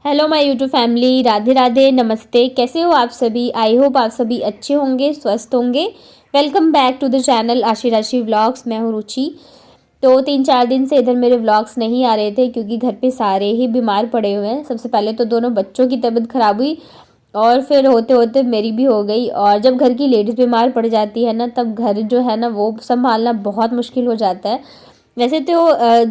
Hello my YouTube family, Radhe Radhe, नमस्ते। कैसे हो आप सभी? आई होप आप सभी अच्छे होंगे, स्वस्थ होंगे। Welcome back to the channel Aashi Rashi vlogs. मैं हूँ रुचि। तो 3-4 दिन से इधर मेरे व्लॉग्स नहीं आ रहे थे क्योंकि घर पे सारे ही बीमार पड़े हुए हैं। सबसे पहले तो दोनों बच्चों की तबीयत खराब हुई और फिर होते होते मेरी भी हो गई। और जब घर की लेडीज़ बीमार पड़ जाती है ना, तब घर जो है ना वो संभालना बहुत मुश्किल हो जाता है। वैसे तो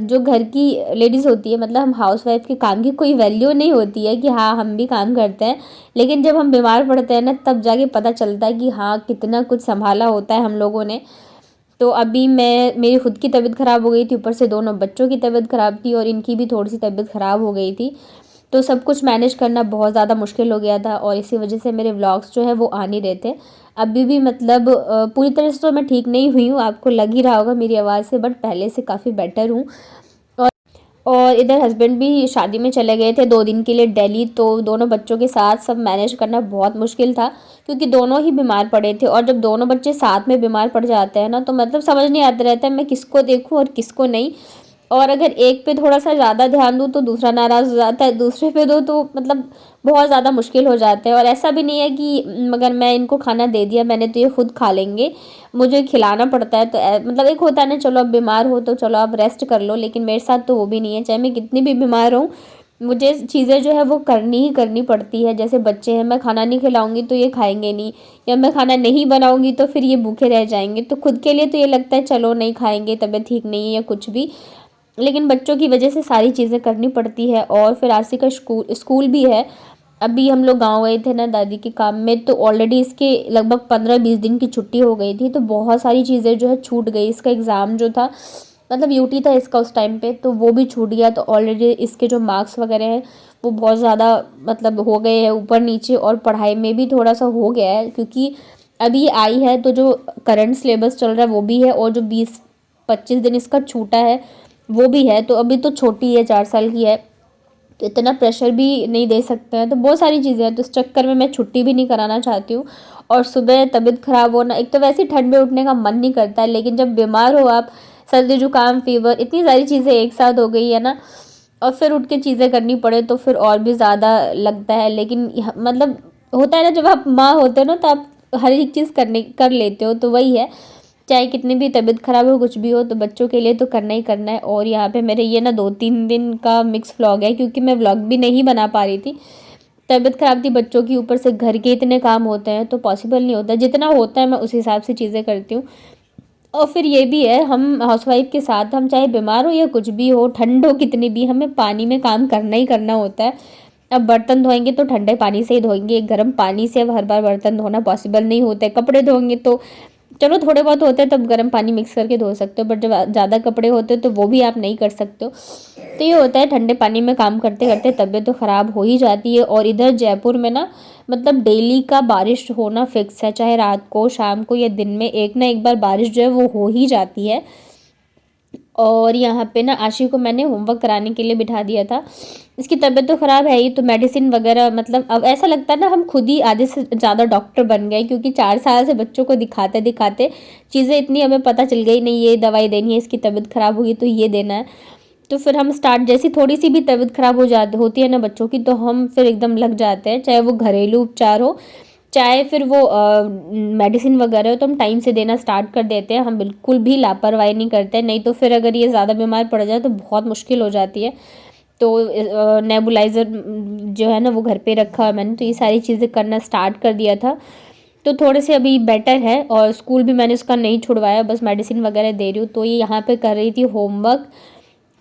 जो घर की लेडीज़ होती है, मतलब हम हाउसवाइफ के काम की कोई वैल्यू नहीं होती है कि हाँ हम भी काम करते हैं। लेकिन जब हम बीमार पड़ते हैं ना, तब जाके पता चलता है कि हाँ कितना कुछ संभाला होता है हम लोगों ने। तो अभी मेरी खुद की तबीयत ख़राब हो गई थी, ऊपर से दोनों बच्चों की तबीयत ख़राब थी और इनकी भी थोड़ी सी तबीयत ख़राब हो गई थी। तो सब कुछ मैनेज करना बहुत ज़्यादा मुश्किल हो गया था और इसी वजह से मेरे व्लॉग्स जो है वो आ नहीं रहे थे। अभी भी मतलब पूरी तरह से तो मैं ठीक नहीं हुई हूँ, आपको लग ही रहा होगा मेरी आवाज़ से, बट पहले से काफ़ी बेटर हूँ। और और इधर हस्बैंड भी शादी में चले गए थे 2 दिन के लिए दिल्ली। तो दोनों बच्चों के साथ सब मैनेज करना बहुत मुश्किल था क्योंकि दोनों ही बीमार पड़े थे। और जब दोनों बच्चे साथ में बीमार पड़ जाते हैं ना, तो मतलब समझ नहीं आता रहता है मैं किसको देखूं और किसको नहीं। और अगर एक पे थोड़ा सा ज़्यादा ध्यान दूँ तो दूसरा नाराज़ हो जाता है, दूसरे पे दो तो मतलब बहुत ज़्यादा मुश्किल हो जाता है। और ऐसा भी नहीं है कि मगर मैं इनको खाना दे दिया मैंने तो ये खुद खा लेंगे, मुझे खिलाना पड़ता है। तो मतलब एक होता है ना, चलो अब बीमार हो तो चलो आप रेस्ट कर लो, लेकिन मेरे साथ तो वो भी नहीं है। चाहे मैं कितनी भी बीमार हूँ, मुझे चीज़ें जो है वो करनी ही करनी पड़ती है। जैसे बच्चे हैं, मैं खाना नहीं खिलाऊंगी तो ये खाएंगे नहीं, या मैं खाना नहीं बनाऊंगी तो फिर ये भूखे रह जाएंगे। तो खुद के लिए तो ये लगता है चलो नहीं खाएंगे, तबीयत ठीक नहीं है या कुछ भी, लेकिन बच्चों की वजह से सारी चीज़ें करनी पड़ती है। और फिर आरसी का स्कूल स्कूल भी है। अभी हम लोग गांव गए थे ना दादी के काम में, तो ऑलरेडी इसके लगभग 15-20 दिन की छुट्टी हो गई थी। तो बहुत सारी चीज़ें जो है छूट गई। इसका एग्ज़ाम जो था, मतलब यूटी था इसका उस टाइम पे, तो वो भी छूट गया। तो ऑलरेडी इसके जो मार्क्स वगैरह हैं वो बहुत ज़्यादा मतलब हो गए हैं ऊपर नीचे, और पढ़ाई में भी थोड़ा सा हो गया है क्योंकि अभी ये आई है। तो जो करंट सिलेबस चल रहा है वो भी है, और जो 20-25 दिन इसका छूटा है वो भी है। तो अभी तो छोटी है, 4 साल की है, तो इतना प्रेशर भी नहीं दे सकते हैं। तो बहुत सारी चीज़ें हैं, तो इस चक्कर में मैं छुट्टी भी नहीं कराना चाहती हूँ। और सुबह तबीयत ख़राब होना, एक तो वैसे ही ठंड में उठने का मन नहीं करता है, लेकिन जब बीमार हो आप, सर्दी जुकाम फीवर इतनी सारी चीज़ें एक साथ हो गई है ना, और फिर उठ के चीज़ें करनी पड़े तो फिर और भी ज़्यादा लगता है। लेकिन मतलब होता है ना, जब आप माँ होते हो ना तो आप हर एक चीज़ कर लेते हो। तो वही है, चाहे कितनी भी तबीयत ख़राब हो कुछ भी हो, तो बच्चों के लिए तो करना ही करना है। और यहाँ पे मेरे ये ना 2-3 दिन का मिक्स व्लॉग है क्योंकि मैं व्लॉग भी नहीं बना पा रही थी। तबीयत ख़राब थी बच्चों की, ऊपर से घर के इतने काम होते हैं तो पॉसिबल नहीं होता। जितना होता है मैं उस हिसाब से चीज़ें करती हूँ। और फिर ये भी है, हम हाउसवाइफ के साथ हम चाहे बीमार हो या कुछ भी हो, ठंड हो कितनी भी, हमें पानी में काम करना ही करना होता है। अब बर्तन धोएंगे तो ठंडे पानी से ही धोएंगे, गर्म पानी से अब हर बार बर्तन धोना पॉसिबल नहीं होता है। कपड़े धोएंगे तो चलो थोड़े बहुत होते हैं तब गर्म पानी मिक्स करके धो सकते हो, बट जब ज़्यादा कपड़े होते हैं तो वो भी आप नहीं कर सकते हो। तो ये होता है, ठंडे पानी में काम करते करते तबीयत तो ख़राब हो ही जाती है। और इधर जयपुर में ना, मतलब डेली का बारिश होना फिक्स है, चाहे रात को, शाम को या दिन में, एक ना एक बार बारिश जो है वो हो ही जाती है। और यहाँ पे ना आशी को मैंने होमवर्क कराने के लिए बिठा दिया था। इसकी तबीयत तो ख़राब है ही, तो मेडिसिन वगैरह, मतलब अब ऐसा लगता है ना हम खुद ही आधे से ज़्यादा डॉक्टर बन गए क्योंकि 4 साल से बच्चों को दिखाते दिखाते चीज़ें इतनी हमें पता चल गई, नहीं ये दवाई देनी है, इसकी तबीयत ख़राब हुई तो ये देना है। तो फिर हम स्टार्ट, जैसी थोड़ी सी भी तबीयत ख़राब हो जाती होती है ना बच्चों की, तो हम फिर एकदम लग जाते हैं। चाहे वो घरेलू उपचार हो, चाहे फिर वो मेडिसिन वगैरह हो, तो हम टाइम से देना स्टार्ट कर देते हैं। हम बिल्कुल भी लापरवाही नहीं करते हैं, नहीं तो फिर अगर ये ज़्यादा बीमार पड़ जाए तो बहुत मुश्किल हो जाती है। तो नेबुलाइज़र जो है ना वो घर पे रखा है मैंने, तो ये सारी चीज़ें करना स्टार्ट कर दिया था। तो थोड़े से अभी बेटर है, और स्कूल भी मैंने उसका नहीं छुड़वाया, बस मेडिसिन वगैरह दे रही हूँ। तो ये यहाँ पे कर रही थी होमवर्क,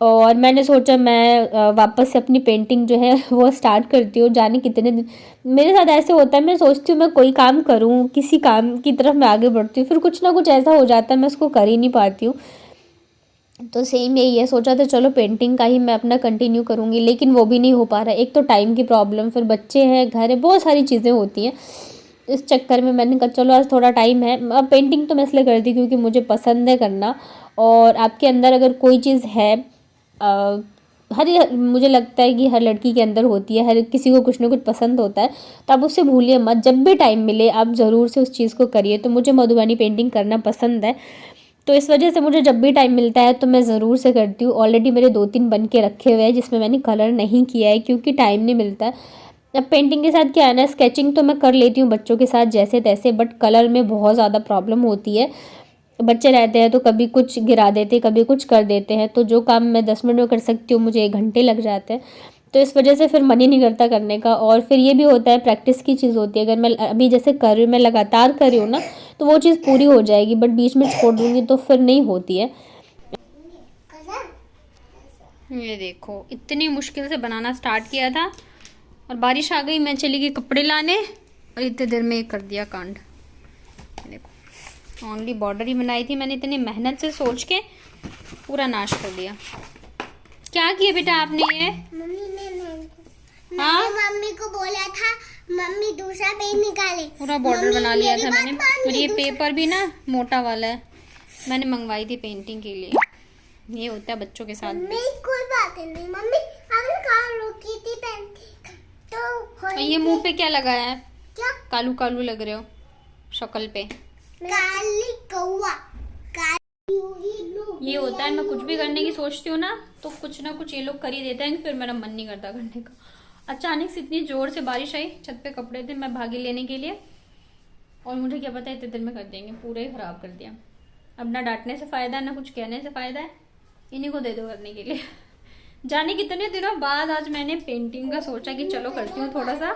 और मैंने सोचा मैं वापस से अपनी पेंटिंग जो है वो स्टार्ट करती हूँ। जाने कितने दिन मेरे साथ ऐसे होता है, मैं सोचती हूँ मैं कोई काम करूँ, किसी काम की तरफ मैं आगे बढ़ती हूँ, फिर कुछ ना कुछ ऐसा हो जाता है मैं उसको कर ही नहीं पाती हूँ। तो सेम यही है, सोचा था चलो पेंटिंग का ही मैं अपना कंटिन्यू करूँगी, लेकिन वो भी नहीं हो पा रहा है। एक तो टाइम की प्रॉब्लम, फिर बच्चे हैं, घर है, बहुत सारी चीज़ें होती हैं। इस चक्कर में मैंने कहा चलो आज थोड़ा टाइम है। अब पेंटिंग तो मैं इसलिए करती हूँ क्योंकि मुझे पसंद है करना। और आपके अंदर अगर कोई चीज़ है, मुझे लगता है कि हर लड़की के अंदर होती है, हर किसी को कुछ ना कुछ पसंद होता है, तो आप उससे भूलिए मत। जब भी टाइम मिले आप ज़रूर से उस चीज़ को करिए। तो मुझे मधुबनी पेंटिंग करना पसंद है। तो इस वजह से मुझे जब भी टाइम मिलता है तो मैं ज़रूर से करती हूँ। ऑलरेडी मेरे 2-3 बन के रखे हुए हैं जिसमें मैंने कलर नहीं किया है क्योंकि टाइम नहीं मिलता है। अब पेंटिंग के साथ क्या है ना, स्केचिंग तो मैं कर लेती हूँ बच्चों के साथ जैसे तैसे, बट कलर में बहुत ज़्यादा प्रॉब्लम होती है। बच्चे रहते हैं तो कभी कुछ गिरा देते, कभी कुछ कर देते हैं, तो जो काम मैं 10 मिनट में कर सकती हूँ मुझे 1 घंटे लग जाते हैं। तो इस वजह से फिर मन ही नहीं करता करने का। और फिर ये भी होता है, प्रैक्टिस की चीज़ होती है। अगर मैं अभी जैसे कर रही हूँ, मैं लगातार कर रही हूँ ना, तो वो चीज़ पूरी हो जाएगी, बट बीच में छोड़ दूँगी तो फिर नहीं होती है। ये देखो, इतनी मुश्किल से बनाना स्टार्ट किया था और बारिश आ गई, मैं चली गई कपड़े लाने और इतनी देर में कर दिया कांड। देखो, ओनली बॉर्डर ही बनाई थी मैंने, इतनी मेहनत से सोच के पूरा नाश कर दिया। क्या किया बेटा आपने ये? हाँ, मम्मी को बोला था, मम्मी दूसरा पेन निकाले, पूरा बॉर्डर बना लिया था मैंने। और ये पेपर भी ना मोटा वाला है, मैंने मंगवाई थी पेंटिंग के लिए। ये होता है बच्चों के साथ। कोई बात नहीं मम्मी, हमने कहाँ रोकी थी पेंटिंग तो। ये मुंह पे क्या लगाया है? क्या कालू कालू लग रहे हो शक्ल पे। काली कौवा। ये होता है, मैं कुछ भी करने की सोचती हूँ ना तो कुछ ना कुछ ये लोग कर ही देते हैं, फिर मेरा मन नहीं करता करने का। अचानक से इतनी जोर से बारिश आई, छत पे कपड़े थे, मैं भागी लेने के लिए और मुझे क्या पता इतने देर में कर देंगे, पूरा ही खराब कर दिया। अब ना डांटने से फायदा ना कुछ कहने से फायदा है, इन्हीं को दे दो करने के लिए। जाने कितने दिनों बाद आज मैंने पेंटिंग का सोचा कि चलो करती हूँ थोड़ा सा।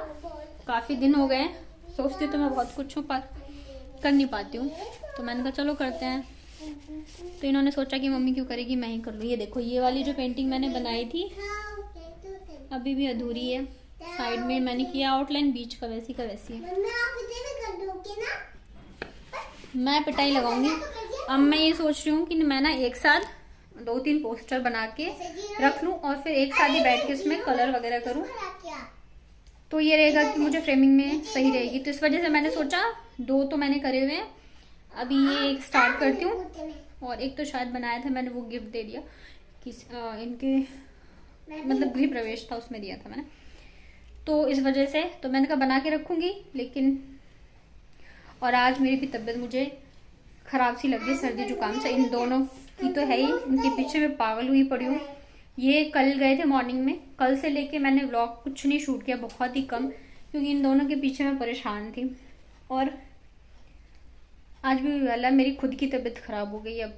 काफी दिन हो गए, सोचती तो मैं बहुत कुछ हूँ पर कर नहीं पाती हूँ, तो मैंने कहा चलो करते हैं। तो इन्होंने सोचा कि मम्मी क्यों करेगी, मैं ही कर लूँ। ये देखो, ये वाली जो पेंटिंग मैंने बनाई थी अभी भी अधूरी है। साइड में मैंने किया आउटलाइन, बीच का वैसी का वैसी है। मैं पिटाई लगाऊंगी। अब मैं ये सोच रही हूँ कि मैं ना एक साथ 2-3 पोस्टर बना के रख लूँ और फिर एक साथ ही बैठ के उसमें कलर वगैरह करूँ, तो ये रहेगा कि मुझे फ्रेमिंग में सही रहेगी। तो इस वजह से मैंने सोचा 2 तो मैंने करे हुए हैं, अभी ये एक स्टार्ट करती हूँ। और एक तो शायद बनाया था मैंने, वो गिफ्ट दे दिया कि इनके मतलब गृह प्रवेश था उसमें दिया था मैंने, तो इस वजह से तो मैंने कहा बना के रखूंगी। लेकिन और आज मेरी भी तबीयत मुझे खराब सी लग रही है, सर्दी जुकाम से। इन दोनों की तो है ही, इनके पीछे मैं पागल हुई पड़ी हूँ। ये कल गए थे मॉर्निंग में, कल से लेके मैंने व्लॉग कुछ नहीं शूट किया, बहुत ही कम, क्योंकि इन दोनों के पीछे मैं परेशान थी। और आज भी वाला मेरी खुद की तबीयत खराब हो गई अब,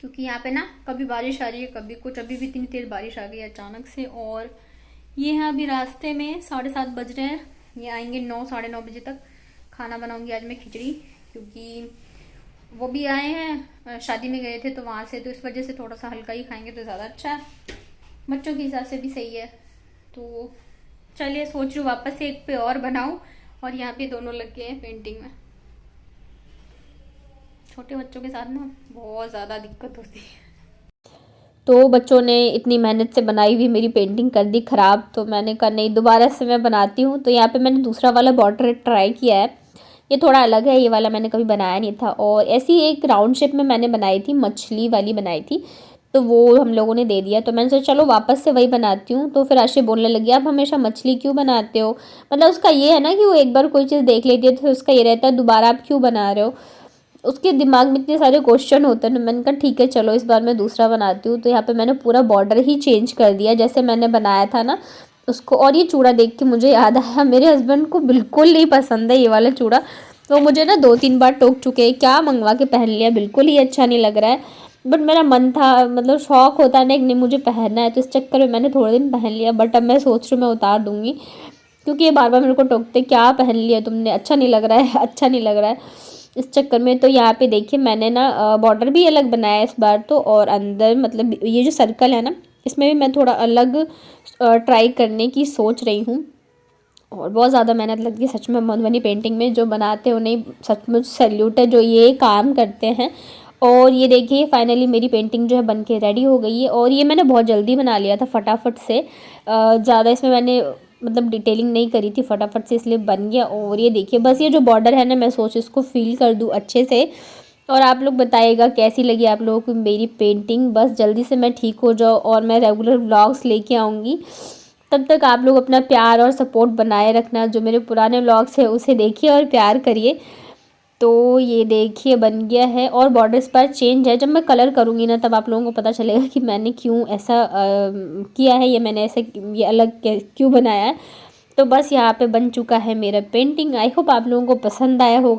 क्योंकि यहाँ पे ना कभी बारिश आ रही है कभी कुछ। अभी भी इतनी तेज बारिश आ गई अचानक से। और ये हैं अभी रास्ते में, 7:30 बज रहे हैं, ये आएंगे 9-9:30 बजे तक। खाना बनाऊंगी आज मैं खिचड़ी, क्योंकि वो भी आए हैं, शादी में गए थे तो वहाँ से, तो इस वजह से थोड़ा सा हल्का ही खाएंगे तो ज़्यादा अच्छा है, बच्चों के हिसाब से भी सही है। तो चलिए, सोच रही हूँ वापस से एक पे और बनाऊँ। और यहाँ पे दोनों लग गए हैं पेंटिंग में। छोटे बच्चों के साथ ना बहुत ज़्यादा दिक्कत होती है। तो बच्चों ने इतनी मेहनत से बनाई हुई मेरी पेंटिंग कर दी ख़राब, तो मैंने कहा नहीं, दोबारा से मैं बनाती हूँ। तो यहाँ पे मैंने दूसरा वाला बॉर्डर ट्राई किया है, ये थोड़ा अलग है, ये वाला मैंने कभी बनाया नहीं था। और ऐसी एक राउंड शेप में मैंने बनाई थी, मछली वाली बनाई थी, तो वो हम लोगों ने दे दिया। तो मैंने सोचा चलो वापस से वही बनाती हूँ। तो फिर आशी बोलने लगी, आप हमेशा मछली क्यों बनाते हो? मतलब उसका ये है ना कि वो एक बार कोई चीज़ देख लेती है तो उसका ये रहता है दोबारा आप क्यों बना रहे हो, उसके दिमाग में इतने सारे क्वेश्चन होते हैं। मैंने कहा ठीक है चलो इस बार मैं दूसरा बनाती हूँ। तो यहाँ पे मैंने पूरा बॉर्डर ही चेंज कर दिया जैसे मैंने बनाया था ना उसको। और ये चूड़ा देख के मुझे याद आया, मेरे हस्बैंड को बिल्कुल नहीं पसंद है ये वाला चूड़ा, तो मुझे ना 2-3 बार टोक चुके हैं, क्या मंगवा के पहन लिया, बिल्कुल ही अच्छा नहीं लग रहा है। बट मेरा मन था, मतलब शौक होता है ना, नहीं मुझे पहनना है, तो इस चक्कर में मैंने थोड़े दिन पहन लिया। बट अब मैं सोच रही हूँ मैं उतार दूँगी, क्योंकि ये बार बार मेरे को टोकते, क्या पहन लिया तुमने, अच्छा नहीं लग रहा है, अच्छा नहीं लग रहा है, इस चक्कर में। तो यहाँ पे देखिए मैंने ना बॉर्डर भी अलग बनाया इस बार तो, और अंदर मतलब ये जो सर्कल है ना इसमें भी मैं थोड़ा अलग ट्राई करने की सोच रही हूँ। और बहुत ज़्यादा मेहनत लगती है सच में मधुबनी पेंटिंग में, जो बनाते हैं उन्हें सचमुच सैल्यूट है जो ये काम करते हैं। और ये देखिए फाइनली मेरी पेंटिंग जो है बन के रेडी हो गई है। और ये मैंने बहुत जल्दी बना लिया था फटाफट से, ज़्यादा इसमें मैंने मतलब डिटेलिंग नहीं करी थी, फटाफट से इसलिए बन गया। और ये देखिए बस ये जो बॉर्डर है ना, मैं सोच इसको फील कर दूँ अच्छे से। और आप लोग बताइएगा कैसी लगी आप लोगों को मेरी पेंटिंग। बस जल्दी से मैं ठीक हो जाऊँ और मैं रेगुलर व्लॉग्स लेके आऊँगी। तब तक आप लोग अपना प्यार और सपोर्ट बनाए रखना, जो मेरे पुराने व्लॉग्स है उसे देखिए और प्यार करिए। तो ये देखिए बन गया है और बॉर्डर इस पर चेंज है। जब मैं कलर करूँगी ना तब आप लोगों को पता चलेगा कि मैंने क्यों ऐसा किया है, ये मैंने ऐसे ये अलग क्यों बनाया है। तो बस यहाँ पे बन चुका है मेरा पेंटिंग। आई होप आप लोगों को पसंद आया होगा।